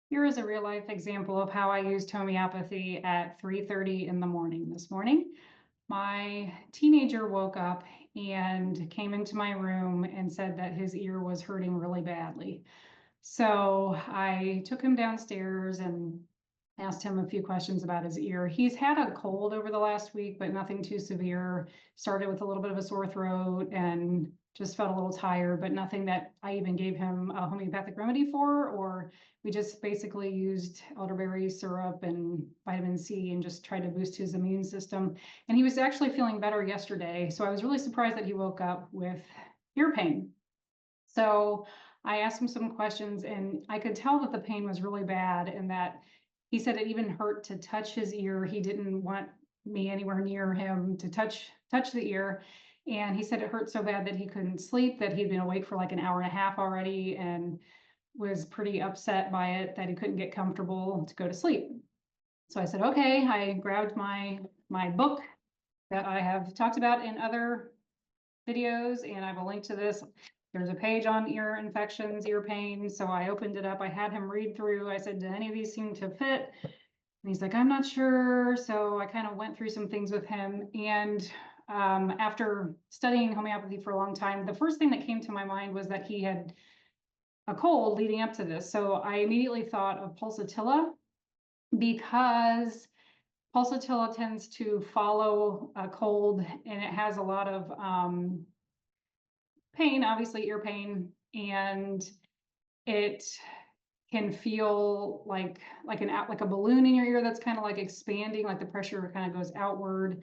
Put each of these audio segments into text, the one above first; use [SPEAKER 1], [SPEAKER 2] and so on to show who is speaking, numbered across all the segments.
[SPEAKER 1] Here is a real life example of how I used homeopathy at 3:30 in the morning this morning. My teenager woke up and came into my room and said that his ear was hurting really badly. So I took him downstairs and asked him a few questions about his ear. He's had a cold over the last week, but nothing too severe. Started with a little bit of a sore throat and just felt a little tired, but nothing that I even gave him a homeopathic remedy for, or we just basically used elderberry syrup and vitamin C and just tried to boost his immune system. And he was actually feeling better yesterday. So I was really surprised that he woke up with ear pain. So I asked him some questions and I could tell that the pain was really bad and that he said it even hurt to touch his ear. He didn't want me anywhere near him to touch the ear. And he said it hurt so bad that he couldn't sleep, that he'd been awake for like an hour and a half already and was pretty upset by it, that he couldn't get comfortable to go to sleep. So I said, okay. I grabbed my book that I have talked about in other videos, and I have a link to this. There's a page on ear infections, ear pain. So I opened it up. I had him read through. I said, do any of these seem to fit? And he's like, I'm not sure. So I kind of went through some things with him. And after studying homeopathy for a long time, the first thing that came to my mind was that he had a cold leading up to this. So I immediately thought of pulsatilla, because pulsatilla tends to follow a cold and it has a lot of pain, obviously ear pain, and it can feel like a balloon in your ear that's kind of like expanding, like the pressure kind of goes outward.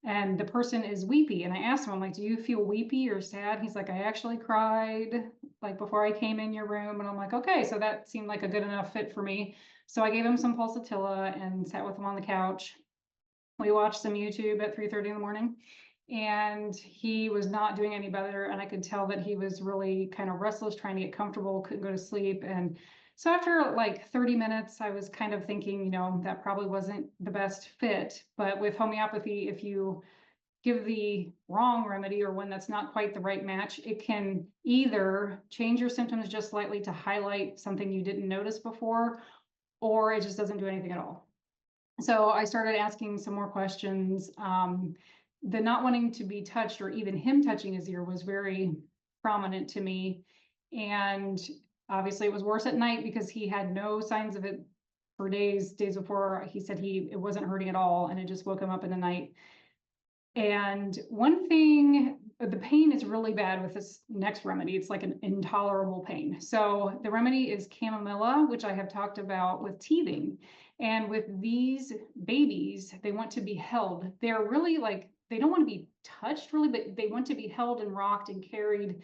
[SPEAKER 1] And the person is weepy. And I asked him, I'm like, do you feel weepy or sad? He's like, I actually cried like before I came in your room. And I'm like, okay, so that seemed like a good enough fit for me. So I gave him some pulsatilla and sat with him on the couch. We watched some YouTube at 3:30 in the morning, and he was not doing any better. And I could tell that he was really kind of restless, trying to get comfortable, couldn't go to sleep. And so after like 30 minutes, I was kind of thinking, that probably wasn't the best fit. But with homeopathy, if you give the wrong remedy or one that's not quite the right match, it can either change your symptoms just slightly to highlight something you didn't notice before, or it just doesn't do anything at all. So I started asking some more questions. The not wanting to be touched, or even him touching his ear, was very prominent to me. And obviously it was worse at night because he had no signs of it for days before. He said it wasn't hurting at all, and it just woke him up in the night. And one thing, the pain is really bad with this next remedy. It's like an intolerable pain. So the remedy is chamomilla, which I have talked about with teething. And with these babies, they want to be held. They're really like, they don't want to be touched really, but they want to be held and rocked and carried.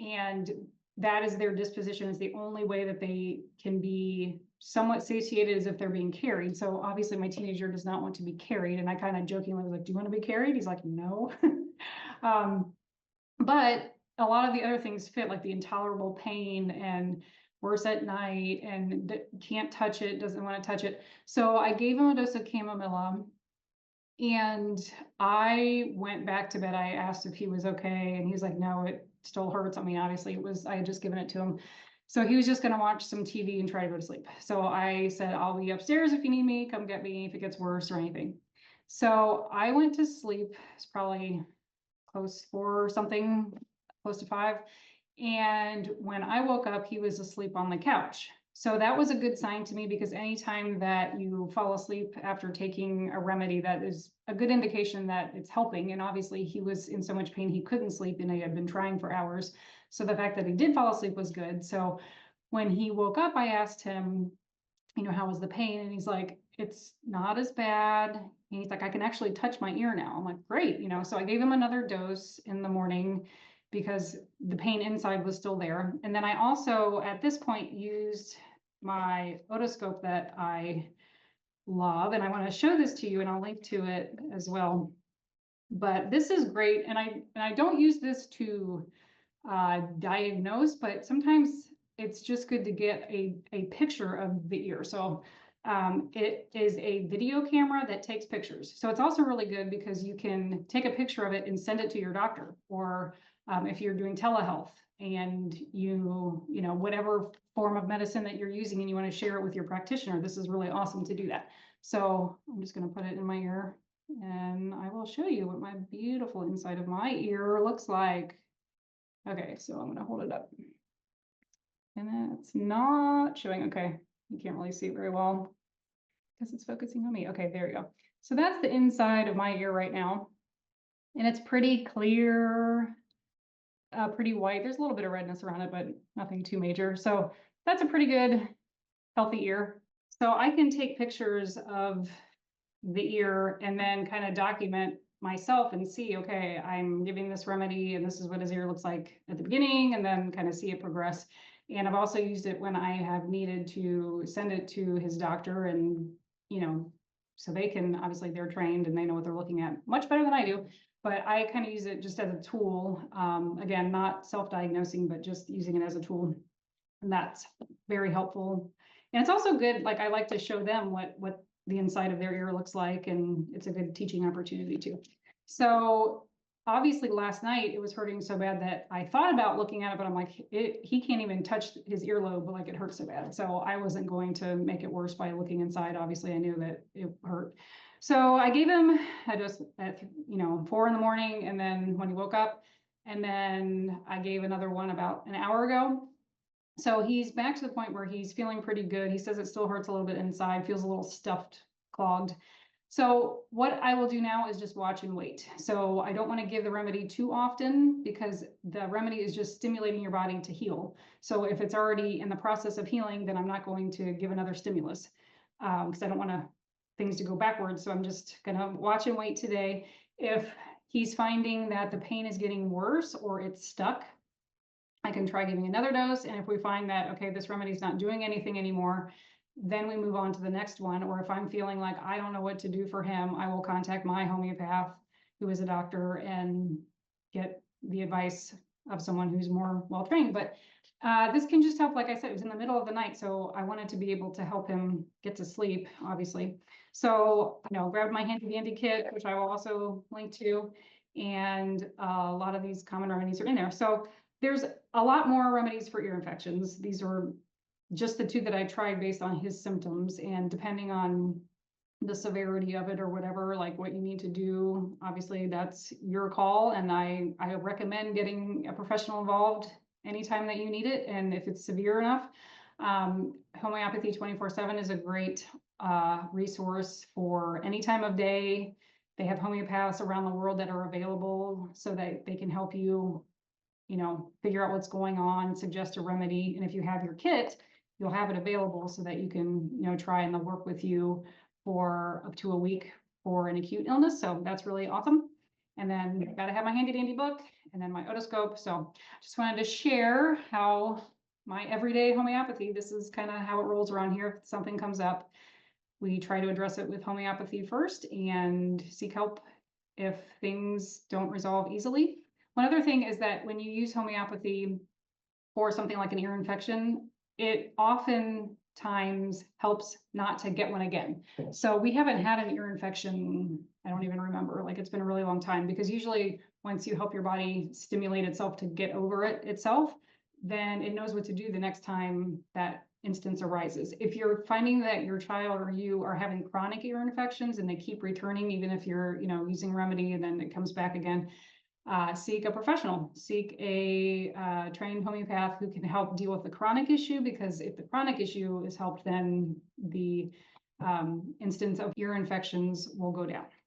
[SPEAKER 1] And that is their disposition, is the only way that they can be somewhat satiated as if they're being carried. So obviously my teenager does not want to be carried. And I kind of jokingly was like, do you want to be carried? He's like, no. But a lot of the other things fit, like the intolerable pain and worse at night and can't touch it, doesn't want to touch it. So I gave him a dose of chamomilla and I went back to bed. I asked if he was okay, and he's like, no, it still hurts. I mean, obviously I had just given it to him. So he was just going to watch some TV and try to go to sleep. So I said, I'll be upstairs if you need me, come get me if it gets worse or anything. So I went to sleep. It's probably close to 5. And when I woke up, he was asleep on the couch. So that was a good sign to me, because anytime that you fall asleep after taking a remedy, that is a good indication that it's helping. And obviously he was in so much pain he couldn't sleep, and he had been trying for hours. So the fact that he did fall asleep was good. So when he woke up, I asked him, how was the pain? And he's like, it's not as bad. And he's like, I can actually touch my ear now. I'm like, great. So I gave him another dose in the morning because the pain inside was still there. And then I also, at this point, used my otoscope that I love. And I want to show this to you, and I'll link to it as well. But this is great. And I don't use this to diagnose, but sometimes it's just good to get a picture of the ear. So it is a video camera that takes pictures. So it's also really good because you can take a picture of it and send it to your doctor, or if you're doing telehealth and you know, whatever form of medicine that you're using and you want to share it with your practitioner, this is really awesome to do that. So I'm just going to put it in my ear and I will show you what my beautiful inside of my ear looks like. Okay, so I'm going to hold it up. And it's not showing. Okay, you can't really see it very well because it's focusing on me. Okay, there you go. So that's the inside of my ear right now. And it's pretty clear, pretty white. There's a little bit of redness around it, but nothing too major. So that's a pretty good, healthy ear. So I can take pictures of the ear and then kind of document myself and see, okay, I'm giving this remedy and this is what his ear looks like at the beginning, and then kind of see it progress. And I've also used it when I have needed to send it to his doctor, and, you know, so they can, obviously they're trained and they know what they're looking at much better than I do, but I kind of use it just as a tool. Again, not self-diagnosing, but just using it as a tool. And that's very helpful. And it's also good, like I like to show them what the inside of their ear looks like, and it's a good teaching opportunity too. So obviously last night it was hurting so bad that I thought about looking at it, but I'm like, he can't even touch his earlobe, like it hurts so bad. So I wasn't going to make it worse by looking inside. Obviously I knew that it hurt. So I gave him a dose at, you know, 4 in the morning, and then when he woke up, and then I gave another one about an hour ago. So he's back to the point where he's feeling pretty good. He says it still hurts a little bit inside, feels a little stuffed, clogged. So what I will do now is just watch and wait. So I don't want to give the remedy too often because the remedy is just stimulating your body to heal. So if it's already in the process of healing, then I'm not going to give another stimulus because I don't want things to go backwards. So I'm just going to watch and wait today. If he's finding that the pain is getting worse or it's stuck, I can try giving another dose. And if we find that, okay, this remedy is not doing anything anymore, then we move on to the next one. Or if I'm feeling like I don't know what to do for him, I will contact my homeopath, who is a doctor, and get the advice of someone who's more well-trained. But this can just help. Like I said, it was in the middle of the night, so I wanted to be able to help him get to sleep, obviously. So, you know, grabbed my handy dandy kit, which I will also link to. And a lot of these common remedies are in there. So there's a lot more remedies for ear infections. These are just the 2 that I tried based on his symptoms, and depending on the severity of it or whatever, like what you need to do, obviously that's your call. And I recommend getting a professional involved anytime that you need it. And if it's severe enough, Homeopathy 24/7 is a great resource for any time of day. They have homeopaths around the world that are available so that they can help you, you know, figure out what's going on, suggest a remedy. And if you have your kit, you'll have it available so that you can, you know, try and they'll work with you for up to a week for an acute illness. So that's really awesome. And then got to have my handy dandy book and then my otoscope. So just wanted to share how my everyday homeopathy, this is kind of how it rolls around here. If something comes up, we try to address it with homeopathy first and seek help if things don't resolve easily. One other thing is that when you use homeopathy for something like an ear infection, it oftentimes helps not to get one again. So we haven't had an ear infection, I don't even remember, like it's been a really long time, because usually once you help your body stimulate itself to get over it itself, then it knows what to do the next time that instance arises. If you're finding that your child or you are having chronic ear infections and they keep returning, even if you're, you know, using remedy and then it comes back again, seek a professional, seek a trained homeopath who can help deal with the chronic issue, because if the chronic issue is helped, then the instance of ear infections will go down.